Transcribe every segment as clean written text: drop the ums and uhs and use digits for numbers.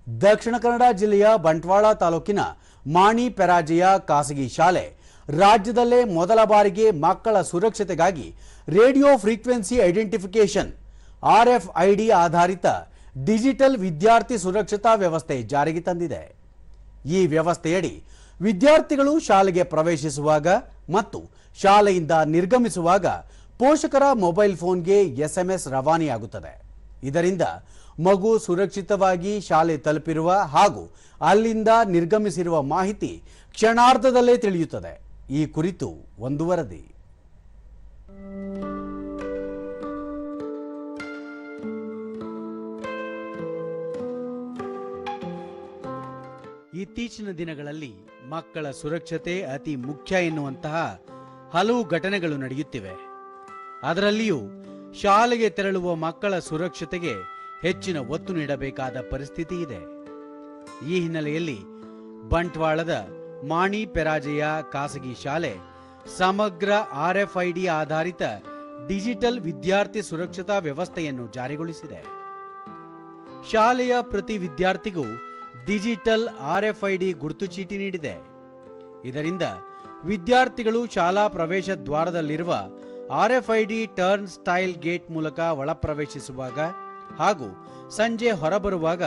ದಕ್ಷಿಣ ಕನ್ನಡ ಜಿಲ್ಲೆಯ ಬಂಟ್ವಾಳ ತಾಲೂಕಿನ ಮಾಣಿ ಪೆರಾಜೆಯ ಖಾಸಗಿ ಶಾಲೆ ರಾಜ್ಯದಲ್ಲೇ ಮೊದಲ ಬಾರಿಗೆ ಮಕ್ಕಳ ಸುರಕ್ಷತೆಗಾಗಿ ರೇಡಿಯೋ ಫ್ರೀಕ್ವೆನ್ಸಿ ಐಡೆಂಟಿಫಿಕೇಶನ್ RFID ಆಧಾರಿತ ಡಿಜಿಟಲ್ ವಿದ್ಯಾರ್ಥಿ ಸುರಕ್ಷತಾ ವ್ಯವಸ್ಥೆ ಜಾರಿಗೆ ತಂದಿದೆ। ಈ ವ್ಯವಸ್ಥೆಯಡಿ ವಿದ್ಯಾರ್ಥಿಗಳು ಶಾಲೆಗೆ ಪ್ರವೇಶಿಸುವಾಗ ಮತ್ತು ಶಾಲೆಯಿಂದ ನಿರ್ಗಮಿಸುವಾಗ ಪೋಷಕರ ಮೊಬೈಲ್ ಫೋನ್ಗೆ SMS ರವಾನೆಯಾಗುತ್ತದೆ। ಇದರಿಂದ ಮಗು ಸುರಕ್ಷಿತವಾಗಿ ಶಾಲೆ ತಲುಪಿರುವ ಹಾಗೂ ಅಲ್ಲಿಂದ ನಿರ್ಗಮಿಸಿರುವ ಮಾಹಿತಿ ಕ್ಷಣಾರ್ಧದಲ್ಲೇ ತಿಳಿಯುತ್ತದೆ। ಈ ಕುರಿತು ಒಂದು ವರದಿ। ಇತ್ತೀಚಿನ ದಿನಗಳಲ್ಲಿ ಮಕ್ಕಳ ಸುರಕ್ಷತೆ ಅತಿ ಮುಖ್ಯ ಎನ್ನುವಂತಹ ಹಲವು ಘಟನೆಗಳು ನಡೆಯುತ್ತಿವೆ। ಅದರಲ್ಲಿಯೂ ಶಾಲೆಗೆ ತೆರಳುವ ಮಕ್ಕಳ ಸುರಕ್ಷತೆಗೆ ಹೆಚ್ಚಿನ ಒತ್ತು ನೀಡಬೇಕಾದ ಪರಿಸ್ಥಿತಿ ಇದೆ। ಈ ಹಿನ್ನೆಲೆಯಲ್ಲಿ ಬಂಟ್ವಾಳದ ಮಾಣಿ ಪೆರಾಜೆಯ ಖಾಸಗಿ ಶಾಲೆ ಸಮಗ್ರ RFID ಆಧಾರಿತ ಡಿಜಿಟಲ್ ವಿದ್ಯಾರ್ಥಿ ಸುರಕ್ಷತಾ ವ್ಯವಸ್ಥೆಯನ್ನು ಜಾರಿಗೊಳಿಸಿದೆ। ಶಾಲೆಯ ಪ್ರತಿ ವಿದ್ಯಾರ್ಥಿಗೂ ಡಿಜಿಟಲ್ RFID ಗುರುತು ಚೀಟಿ ನೀಡಿದೆ। ಇದರಿಂದ ವಿದ್ಯಾರ್ಥಿಗಳು ಶಾಲಾ ಪ್ರವೇಶ ದ್ವಾರದಲ್ಲಿರುವ RFID ಟರ್ನ್ ಸ್ಟೈಲ್ ಗೇಟ್ ಮೂಲಕ ಒಳ ಪ್ರವೇಶಿಸುವಾಗ ಹಾಗೂ ಸಂಜೆ ಹೊರಬರುವಾಗ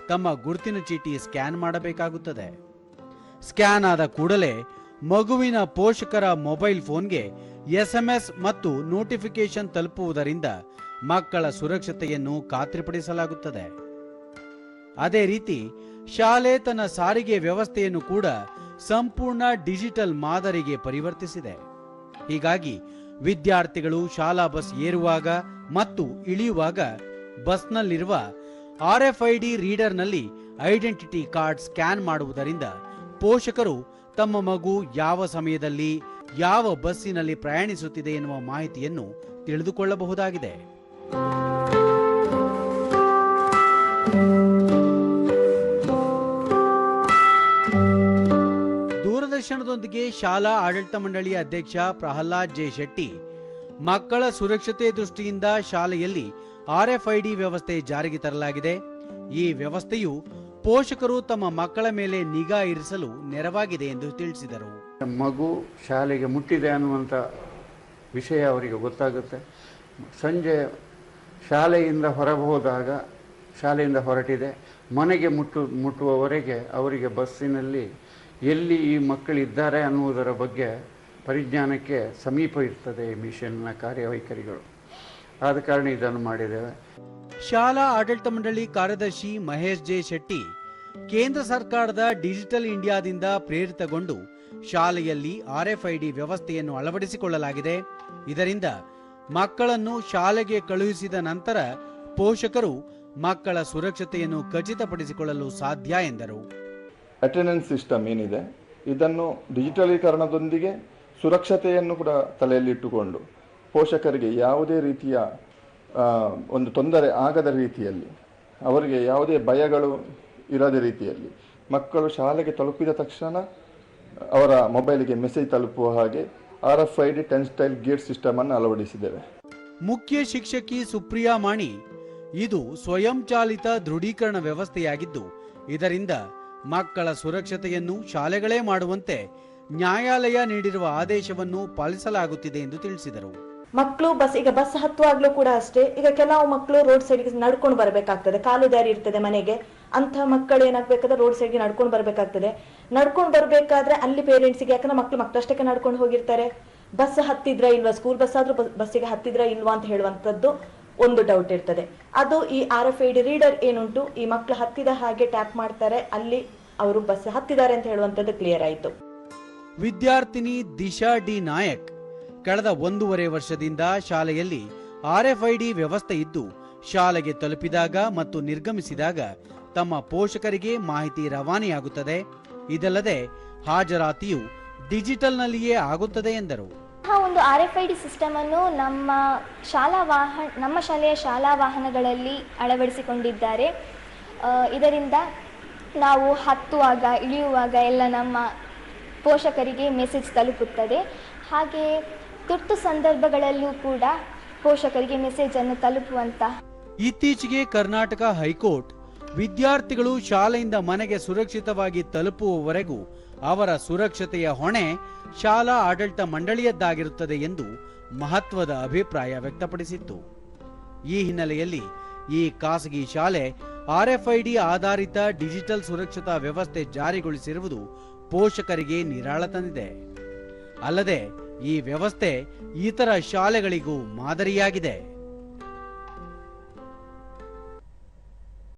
ತಮ್ಮ ಗುರುತಿನ ಚೀಟಿ ಸ್ಕ್ಯಾನ್ ಮಾಡಬೇಕಾಗುತ್ತದೆ। ಸ್ಕ್ಯಾನ್ ಆದ ಕೂಡಲೇ ಮಗುವಿನ ಪೋಷಕರ ಮೊಬೈಲ್ ಫೋನ್ಗೆ SMS ಮತ್ತು ನೋಟಿಫಿಕೇಶನ್ ತಲುಪುವುದರಿಂದ ಮಕ್ಕಳ ಸುರಕ್ಷತೆಯನ್ನು ಖಾತ್ರಿಪಡಿಸಲಾಗುತ್ತದೆ। ಅದೇ ರೀತಿ ಶಾಲೆ ತನ್ನ ಸಾರಿಗೆ ವ್ಯವಸ್ಥೆಯನ್ನು ಕೂಡ ಸಂಪೂರ್ಣ ಡಿಜಿಟಲ್ ಮಾದರಿಗೆ ಪರಿವರ್ತಿಸಿದೆ। ಹೀಗಾಗಿ ವಿದ್ಯಾರ್ಥಿಗಳು ಶಾಲಾ ಬಸ್ ಏರುವಾಗ ಮತ್ತು ಇಳಿಯುವಾಗ ಬಸ್ನಲ್ಲಿರುವ RFID ರೀಡರ್ನಲ್ಲಿ ಐಡೆಂಟಿಟಿ ಕಾರ್ಡ್ ಸ್ಕ್ಯಾನ್ ಮಾಡುವುದರಿಂದ ಪೋಷಕರು ತಮ್ಮ ಮಗು ಯಾವ ಸಮಯದಲ್ಲಿ ಯಾವ ಬಸ್ಸಿನಲ್ಲಿ ಪ್ರಯಾಣಿಸುತ್ತಿದೆ ಎನ್ನುವ ಮಾಹಿತಿಯನ್ನು ತಿಳಿದುಕೊಳ್ಳಬಹುದಾಗಿದೆ। ದೂರದರ್ಶನದೊಂದಿಗೆ ಶಾಲಾ ಆಡಳಿತ ಮಂಡಳಿಯ ಅಧ್ಯಕ್ಷ ಪ್ರಹ್ಲಾದ್ ಜೆ ಶೆಟ್ಟಿ ಮಕ್ಕಳ ಸುರಕ್ಷತೆ ದೃಷ್ಟಿಯಿಂದ ಶಾಲೆಯಲ್ಲಿ RFID ವ್ಯವಸ್ಥೆ ಜಾರಿಗೆ ತರಲಾಗಿದೆ। ಈ ವ್ಯವಸ್ಥೆಯು ಪೋಷಕರು ತಮ್ಮ ಮಕ್ಕಳ ಮೇಲೆ ನಿಗಾ ಇರಿಸಲು ನೆರವಾಗಿದೆ ಎಂದು ತಿಳಿಸಿದರು। ಮಗು ಶಾಲೆಗೆ ಮುಟ್ಟಿದೆ ಅನ್ನುವಂಥ ವಿಷಯ ಅವರಿಗೆ ಗೊತ್ತಾಗುತ್ತೆ। ಸಂಜೆ ಶಾಲೆಯಿಂದ ಹೊರಬೋದಾಗ ಶಾಲೆಯಿಂದ ಹೊರಟಿದೆ ಮನೆಗೆ ಮುಟ್ಟುವವರೆಗೆ ಅವರಿಗೆ ಬಸ್ಸಿನಲ್ಲಿ ಎಲ್ಲಿ ಈ ಮಕ್ಕಳಿದ್ದಾರೆ ಅನ್ನುವುದರ ಬಗ್ಗೆ ಪರಿಜ್ಞಾನಕ್ಕೆ ಸಮೀಪ ಇರ್ತದೆ ಈ ಮಿಷನ್ನ ಕಾರ್ಯವೈಖರಿಗಳು। ಆದ ಕಾರಣ ಇದನ್ನು ಮಾಡಿದ್ದೇವೆ। ಶಾಲಾ ಆಡಳಿತ ಮಂಡಳಿ ಕಾರ್ಯದರ್ಶಿ ಮಹೇಶ್ ಜೆ ಶೆಟ್ಟಿ ಕೇಂದ್ರ ಸರ್ಕಾರದ ಡಿಜಿಟಲ್ ಇಂಡಿಯಾದಿಂದ ಪ್ರೇರಿತಗೊಂಡು ಶಾಲೆಯಲ್ಲಿ RFID ವ್ಯವಸ್ಥೆಯನ್ನು ಅಳವಡಿಸಿಕೊಳ್ಳಲಾಗಿದೆ। ಇದರಿಂದ ಮಕ್ಕಳನ್ನು ಶಾಲೆಗೆ ಕಳುಹಿಸಿದ ನಂತರ ಪೋಷಕರು ಮಕ್ಕಳ ಸುರಕ್ಷತೆಯನ್ನು ಖಚಿತಪಡಿಸಿಕೊಳ್ಳಲು ಸಾಧ್ಯ ಎಂದರು। ಅಟೆಂಡೆನ್ಸ್ ಸಿಸ್ಟಮ್ ಏನಿದೆ ಇದನ್ನು ಡಿಜಿಟಲೀಕರಣದೊಂದಿಗೆ ಸುರಕ್ಷತೆಯನ್ನು ಕೂಡ ತಲೆಯಲ್ಲಿಟ್ಟುಕೊಂಡು ಪೋಷಕರಿಗೆ ಯಾವುದೇ ರೀತಿಯ ಒಂದು ತೊಂದರೆ ಆಗದ ರೀತಿಯಲ್ಲಿ ಅವರಿಗೆ ಯಾವುದೇ ಭಯಗಳು ಇರದ ರೀತಿಯಲ್ಲಿ ಮಕ್ಕಳು ಶಾಲೆಗೆ ತಲುಪಿದ ತಕ್ಷಣ ಅವರ ಮೊಬೈಲಿಗೆ ಮೆಸೇಜ್ ತಲುಪುವ ಹಾಗೆ RFID turn style gate system ಅನ್ನು ಅಳವಡಿಸಿದ್ದೇವೆ। ಮುಖ್ಯ ಶಿಕ್ಷಕಿ ಸುಪ್ರಿಯಾ ಮಾಣಿ ಇದು ಸ್ವಯಂ ಚಾಲಿತ ದೃಢೀಕರಣ ವ್ಯವಸ್ಥೆಯಾಗಿದ್ದು ಇದರಿಂದ ಮಕ್ಕಳ ಸುರಕ್ಷತೆಯನ್ನು ಶಾಲೆಗಳೇ ಮಾಡುವಂತೆ ನ್ಯಾಯಾಲಯ ನೀಡಿರುವ ಆದೇಶವನ್ನು ಪಾಲಿಸಲಾಗುತ್ತಿದೆ ಎಂದು ತಿಳಿಸಿದರು। ಮಕ್ಕಳು ಈಗ ಬಸ್ ಹತ್ತುವಾಗ್ಲೂ ಕೂಡ ಅಷ್ಟೇ, ಈಗ ಕೆಲವು ಮಕ್ಕಳು ರೋಡ್ ಸೈಡ್ಗೆ ನಡ್ಕೊಂಡು ಬರಬೇಕಾಗ್ತದೆ, ಕಾಲು ದಾರಿ ಇರ್ತದೆ ಮನೆಗೆ, ಅಂತ ಮಕ್ಕಳು ಏನಾಗಬೇಕಾದ್ರೆ ರೋಡ್ ಸೈಡ್ಗೆ ನಡ್ಕೊಂಡು ಬರಬೇಕಾಗ್ತದೆ। ನಡ್ಕೊಂಡು ಬರಬೇಕಾದ್ರೆ ಅಲ್ಲಿ ಪೇರೆಂಟ್ಸ್ಗೆ ಯಾಕಂದ್ರೆ ಮಕ್ಕಳಷ್ಟಕ್ಕೆ ನಡ್ಕೊಂಡು ಹೋಗಿರ್ತಾರೆ, ಬಸ್ ಹತ್ತಿದ್ರ ಇಲ್ವಾ, ಸ್ಕೂಲ್ ಬಸ್ ಆದ್ರೂ ಬಸ್ಸಿಗೆ ಹತ್ತಿದ್ರ ಇಲ್ವಾ ಅಂತ ಹೇಳುವಂತದ್ದು ಒಂದು ಡೌಟ್ ಇರ್ತದೆ। ಅದು ಈ RFID ರೀಡರ್ ಏನುಂಟು ಈ ಮಕ್ಕಳು ಹತ್ತಿದ ಹಾಗೆ ಟ್ಯಾಪ್ ಮಾಡ್ತಾರೆ, ಅಲ್ಲಿ ಅವರು ಬಸ್ ಹತ್ತಿದ್ದಾರೆ ಅಂತ ಹೇಳುವಂತದ್ದು ಕ್ಲಿಯರ್ ಆಯಿತು। ವಿದ್ಯಾರ್ಥಿನಿ ದಿಶಾ ಡಿ ನಾಯಕ್ ಕಳೆದ 1.5 ವರ್ಷದಿಂದ ಶಾಲೆಯಲ್ಲಿ RFID ವ್ಯವಸ್ಥೆ ಇದ್ದು ಶಾಲೆಗೆ ತಲುಪಿದಾಗ ಮತ್ತು ನಿರ್ಗಮಿಸಿದಾಗ ತಮ್ಮ ಪೋಷಕರಿಗೆ ಮಾಹಿತಿ ರವಾನೆಯಾಗುತ್ತದೆ। ಇದಲ್ಲದೆ ಹಾಜರಾತಿಯು ಡಿಜಿಟಲ್ನಲ್ಲಿಯೇ ಆಗುತ್ತದೆ ಎಂದರು। ಒಂದು RFID ಸಿಸ್ಟಮ್ ಅನ್ನು ನಮ್ಮ ಶಾಲೆಯ ಶಾಲಾ ವಾಹನಗಳಲ್ಲಿ ಅಳವಡಿಸಿಕೊಂಡಿದ್ದಾರೆ। ಇದರಿಂದ ನಾವು ಹತ್ತುವಾಗ ಇಳಿಯುವಾಗ ಎಲ್ಲ ನಮ್ಮ ಪೋಷಕರಿಗೆ ಮೆಸೇಜ್ ತಲುಪುತ್ತದೆ। ಹಾಗೆ ತುರ್ತು ಸಂದರ್ಭಗಳಲ್ಲೂ ಕೂಡ ಪೋಷಕರಿಗೆ ಮೆಸೇಜ್ ಅನ್ನು ತಲುಪುವಂತ ಇತ್ತೀಚೆಗೆ ಕರ್ನಾಟಕ ಹೈಕೋರ್ಟ್ ವಿದ್ಯಾರ್ಥಿಗಳು ಶಾಲೆಯಿಂದ ಮನೆಗೆ ಸುರಕ್ಷಿತವಾಗಿ ತಲುಪುವವರೆಗೂ ಅವರ ಸುರಕ್ಷತೆಯ ಹೊಣೆ ಶಾಲಾ ಆಡಳಿತ ಮಂಡಳಿಯದ್ದಾಗಿರುತ್ತದೆ ಎಂದು ಮಹತ್ವದ ಅಭಿಪ್ರಾಯ ವ್ಯಕ್ತಪಡಿಸಿತ್ತು. ಈ ಹಿನ್ನೆಲೆಯಲ್ಲಿ ಈ ಖಾಸಗಿ ಶಾಲೆ RFID ಆಧಾರಿತ ಡಿಜಿಟಲ್ ಸುರಕ್ಷತಾ ವ್ಯವಸ್ಥೆ ಜಾರಿಗೊಳಿಸಿರುವುದು ಪೋಷಕರಿಗೆ ನಿರಾಳ ತಂದಿದೆ. ಅಲ್ಲದೆ ಈ ವ್ಯವಸ್ಥೆ ಇತರ ಶಾಲೆಗಳಿಗೂ ಮಾದರಿಯಾಗಿದೆ.